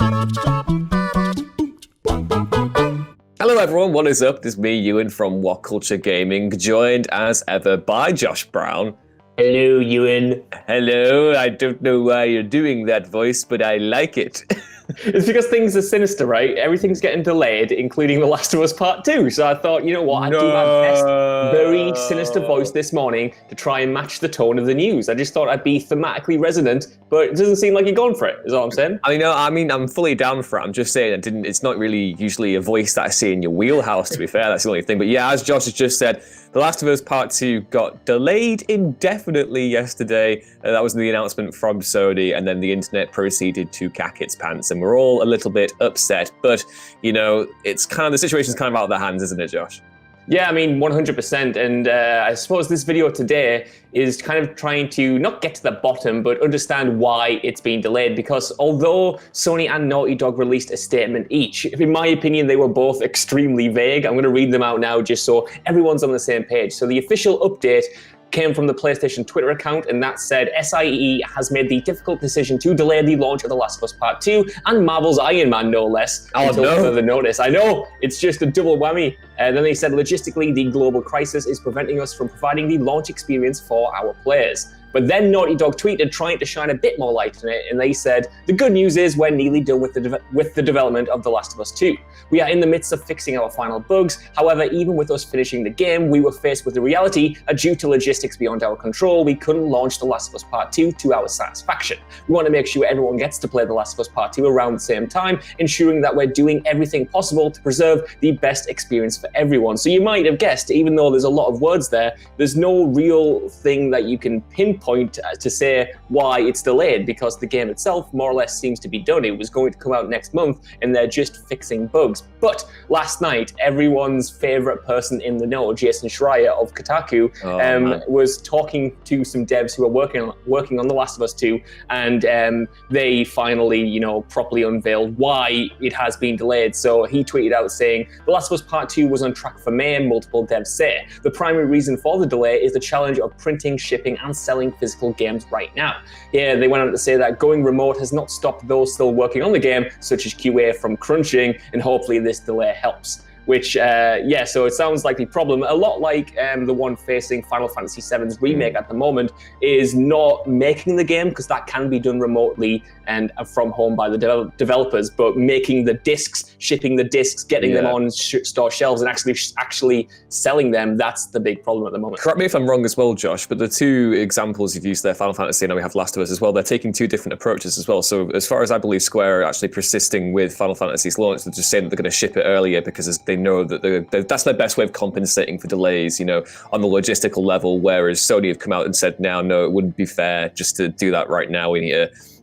Hello everyone, what is up? This is me, Ewan from WhatCulture Gaming, joined as ever by Josh Brown. Hello, Ewan. Hello, I don't know why you're doing that voice, but I like it. It's because things are sinister, right? Everything's getting delayed, including The Last of Us Part 2. So I thought, you know what, I'd do my best, very sinister voice this morning to try and match the tone of the news. I just thought I'd be thematically resonant, but it doesn't seem like you're going for it, is all I'm saying. I mean, I'm fully down for it. I'm just saying it's not really usually a voice that I see in your wheelhouse, to be fair. That's the only thing. But yeah, as Josh has just said, The Last of Us Part 2 got delayed indefinitely yesterday. That was the announcement from Sony, and then the internet proceeded to cack its pants, and we're all a little bit upset. But, you know, it's kind of, the situation's kind of out of their hands, isn't it, Josh? Yeah, I mean, 100%. And I suppose this video today is kind of trying to not get to the bottom, but understand why it's been delayed. Because although Sony and Naughty Dog released a statement each, in my opinion, they were both extremely vague. I'm going to read them out now just so everyone's on the same page. So the official update came from the PlayStation Twitter account, and that said, SIE has made the difficult decision to delay the launch of The Last of Us Part 2 and Marvel's Iron Man, no less, until further notice. I know, it's just a double whammy. Then they said, logistically, the global crisis is preventing us from providing the launch experience for our players. But then Naughty Dog tweeted trying to shine a bit more light on it, and they said, the good news is we're nearly done with the development of The Last of Us 2. We are in the midst of fixing our final bugs. However, even with us finishing the game, we were faced with the reality that due to logistics beyond our control, we couldn't launch The Last of Us Part 2 to our satisfaction. We want to make sure everyone gets to play The Last of Us Part 2 around the same time, ensuring that we're doing everything possible to preserve the best experience for everyone. So you might have guessed, even though there's a lot of words there, there's no real thing that you can pinpoint to say why it's delayed, because the game itself more or less seems to be done. It was going to come out next month, and they're just fixing bugs. But last night, everyone's favorite person in the know, Jason Schreier of Kotaku, was talking to some devs who are working on The Last of Us 2, and they finally, properly unveiled why it has been delayed. So he tweeted out saying, The Last of Us Part 2 was on track for May, and multiple devs say. The primary reason for the delay is the challenge of printing, shipping, and selling physical games right now. Yeah, they went on to say that going remote has not stopped those still working on the game, such as QA, from crunching, and hopefully this delay helps. Which, so it sounds like the problem, a lot like the one facing Final Fantasy VII's remake at the moment, is not making the game, because that can be done remotely and from home by the developers, but making the discs, shipping the discs, getting them on store shelves and actually selling them, that's the big problem at the moment. Correct me if I'm wrong as well, Josh, but the two examples you've used there, Final Fantasy, and now we have Last of Us as well, they're taking two different approaches as well. So as far as I believe, Square are actually persisting with Final Fantasy's launch. They're just saying that they're going to ship it earlier because they know that that's their best way of compensating for delays, on the logistical level, whereas Sony have come out and said, no, it wouldn't be fair just to do that right now.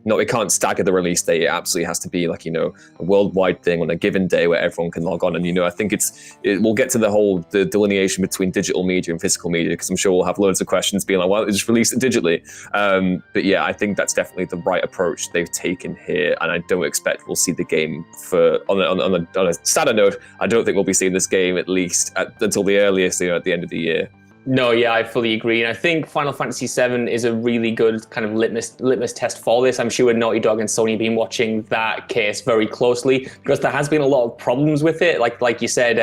We can't stagger the release date. It absolutely has to be like, a worldwide thing on a given day where everyone can log on. And, I think we'll get to the delineation between digital media and physical media, because I'm sure we'll have loads of questions being like, why don't they just release it digitally? But yeah, I think that's definitely the right approach they've taken here. And I don't expect we'll see the game on a sadder note, I don't think we'll be seeing this game at least until the earliest, at the end of the year. No, yeah, I fully agree. And I think Final Fantasy VII is a really good kind of litmus test for this. I'm sure Naughty Dog and Sony have been watching that case very closely, because there has been a lot of problems with it. Like you said,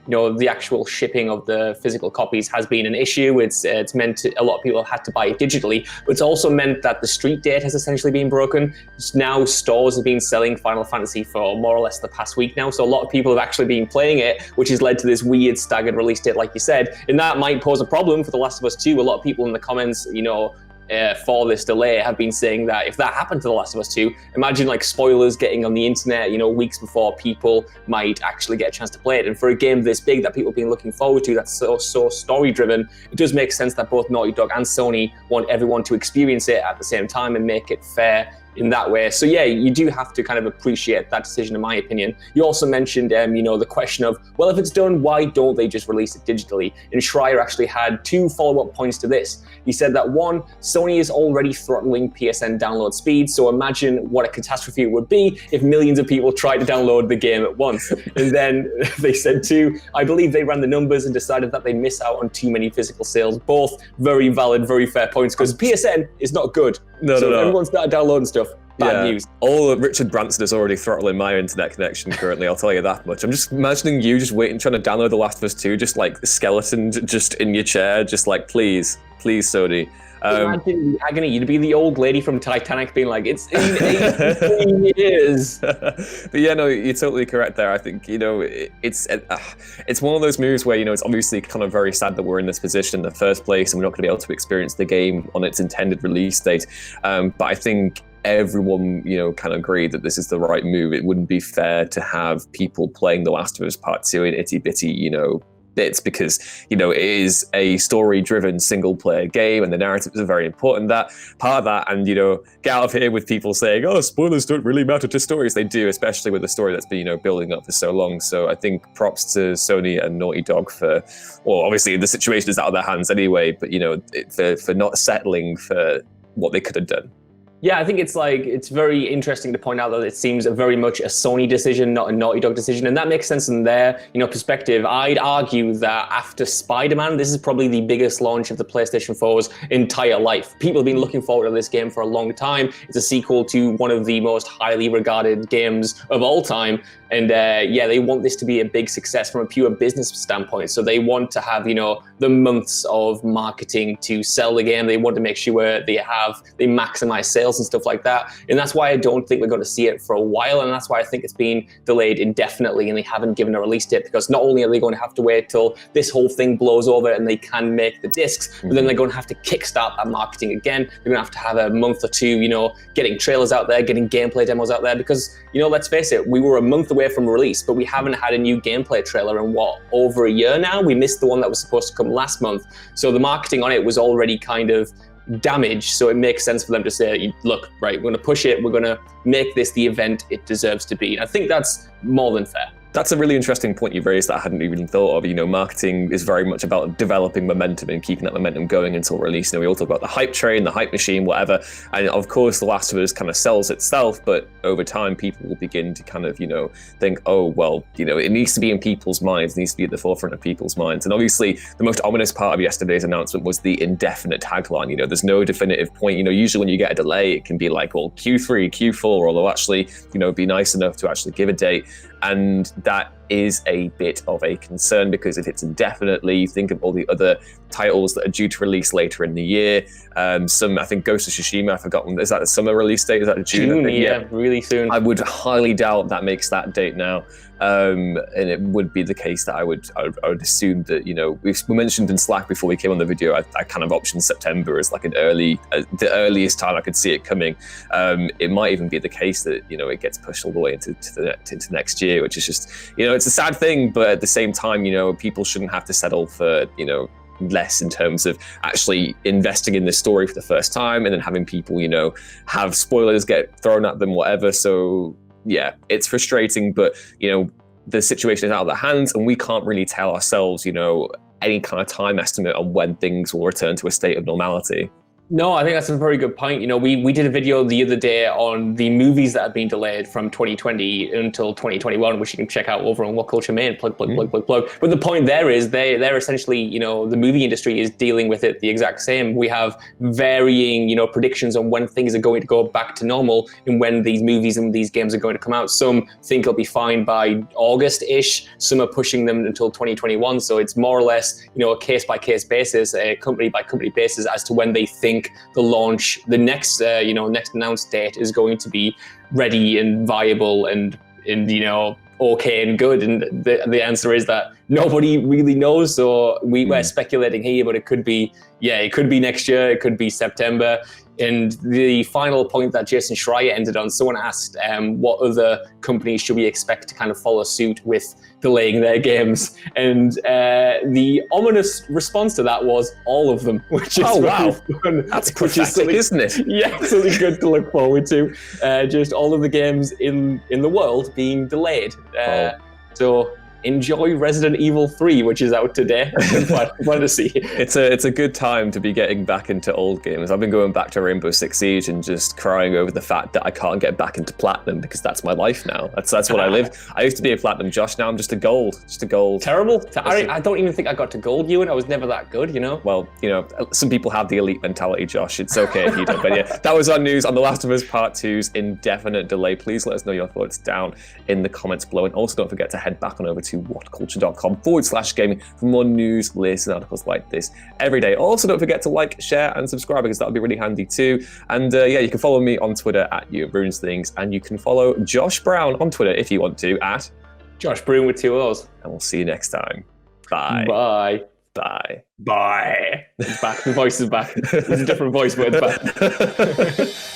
the actual shipping of the physical copies has been an issue. It's meant a lot of people have had to buy it digitally, but it's also meant that the street date has essentially been broken. Now stores have been selling Final Fantasy for more or less the past week now. So a lot of people have actually been playing it, which has led to this weird staggered release date, like you said, and that might pose a problem for The Last of Us 2. A lot of people in the comments, for this delay have been saying that if that happened to The Last of Us 2, imagine spoilers getting on the internet, weeks before people might actually get a chance to play it. And for a game this big that people have been looking forward to, that's so story driven, it does make sense that both Naughty Dog and Sony want everyone to experience it at the same time and make it fair in that way. So yeah, you do have to kind of appreciate that decision, in my opinion. You also mentioned, the question of, well, if it's done, why don't they just release it digitally? And Schreier actually had two follow-up points to this. He said that one, Sony is already throttling PSN download speed, so imagine what a catastrophe it would be if millions of people tried to download the game at once. And then they said two, I believe they ran the numbers and decided that they miss out on too many physical sales. Both very valid, very fair points, because PSN is not good. No. Everyone started downloading stuff. bad news. All Richard Branson is already throttling my internet connection currently, I'll tell you that much. I'm just imagining you just waiting, trying to download The Last of Us 2, just like the skeleton just in your chair, just like, please, Sony. Imagine the agony. You'd be the old lady from Titanic being like, it's been 18 years. But yeah, no, you're totally correct there. I think, it's one of those moves where, it's obviously kind of very sad that we're in this position in the first place and we're not going to be able to experience the game on its intended release date. But I think everyone, can agree that this is the right move. It wouldn't be fair to have people playing The Last of Us Part 2 in itty bitty, bits, because it is a story-driven single-player game and the narratives are very important, that part of that, and get out of here with people saying, oh, spoilers don't really matter to stories. They do, especially with a story that's been building up for so long. So I think props to Sony and Naughty Dog for, well, obviously the situation is out of their hands anyway, but for not settling for what they could have done. Yeah, I think it's very interesting to point out that it seems very much a Sony decision, not a Naughty Dog decision, and that makes sense in their perspective. I'd argue that after Spider-Man, this is probably the biggest launch of the PlayStation 4's entire life. People have been looking forward to this game for a long time. It's a sequel to one of the most highly regarded games of all time, and they want this to be a big success from a pure business standpoint. So they want to have the months of marketing to sell the game. They want to make sure they maximize sales and stuff like that. And that's why I don't think we're going to see it for a while. And that's why I think it's been delayed indefinitely and they haven't given a release date, because not only are they going to have to wait till this whole thing blows over and they can make the discs, but then they're going to have to kickstart that marketing again. They're going to have a month or two, getting trailers out there, getting gameplay demos out there, because, let's face it, we were a month away from release, but we haven't had a new gameplay trailer in over a year now. We missed the one that was supposed to come last month. So the marketing on it was already kind of damaged, so it makes sense for them to say, look, right, we're going to push it, we're going to make this the event it deserves to be. And I think that's more than fair. That's a really interesting point you've raised that I hadn't even thought of. Marketing is very much about developing momentum and keeping that momentum going until release. We all talk about the hype train, the hype machine, whatever. And of course, The Last of Us kind of sells itself, but over time, people will begin to kind of, think, oh, well, it needs to be in people's minds, it needs to be at the forefront of people's minds. And obviously, the most ominous part of yesterday's announcement was the indefinite tagline. There's no definitive point. Usually when you get a delay, it can be like, well, Q3, Q4, or they'll actually, be nice enough to actually give a date. And that is a bit of a concern, because if it's indefinitely, think of all the other titles that are due to release later in the year. I think Ghost of Tsushima, I've forgotten, is that a summer release date? Is that a June? Yeah, really soon. I would highly doubt that makes that date now. And it would be the case that I would assume that, we mentioned in Slack before we came on the video, I kind of optioned September as like the earliest time I could see it coming. It might even be the case that, it gets pushed all the way into next year, which is just, it's a sad thing, but at the same time, people shouldn't have to settle for, less in terms of actually investing in this story for the first time and then having people, have spoilers get thrown at them, whatever. So yeah, it's frustrating, but, the situation is out of their hands and we can't really tell ourselves, any kind of time estimate on when things will return to a state of normality. No, I think that's a very good point. We did a video the other day on the movies that have been delayed from 2020 until 2021, which you can check out over on WhatCulture Main. Plug. But the point there is they're essentially, the movie industry is dealing with it the exact same. We have varying, predictions on when things are going to go back to normal and when these movies and these games are going to come out. Some think it'll be fine by August-ish. Some are pushing them until 2021. So it's more or less, a case-by-case basis, a company-by-company basis as to when they think the next announced date is going to be ready and viable and okay and good. And the answer is that nobody really knows. So we're speculating here, but it could be next year, it could be September. And the final point that Jason Schreier ended on, someone asked what other companies should we expect to kind of follow suit with delaying their games. And the ominous response to that was all of them, which is fun. That's prophetic, isn't it? Yeah, something good to look forward to. Just all of the games in the world being delayed. So enjoy Resident Evil 3, which is out today. Fun to see. It's a good time to be getting back into old games. I've been going back to Rainbow Six Siege and just crying over the fact that I can't get back into platinum because that's my life now. That's what I live. I used to be a platinum, Josh. Now I'm just a gold. Terrible. I don't even think I got to gold, Ewan. I was never that good, you know? Well, some people have the elite mentality, Josh. It's okay if you don't. But yeah, that was our news on The Last of Us Part 2's indefinite delay. Please let us know your thoughts down in the comments below. And also don't forget to head back on over to whatculture.com/gaming for more news, lists, and articles like this every day. Also, don't forget to like, share, and subscribe because that would be really handy too. And you can follow me on Twitter at @runesthings, and you can follow Josh Brown on Twitter if you want to at Josh Brown with 2 O's. And we'll see you next time. Bye. Bye. Bye. Bye. It's back. The voice is back. It's a different voice, but it's back.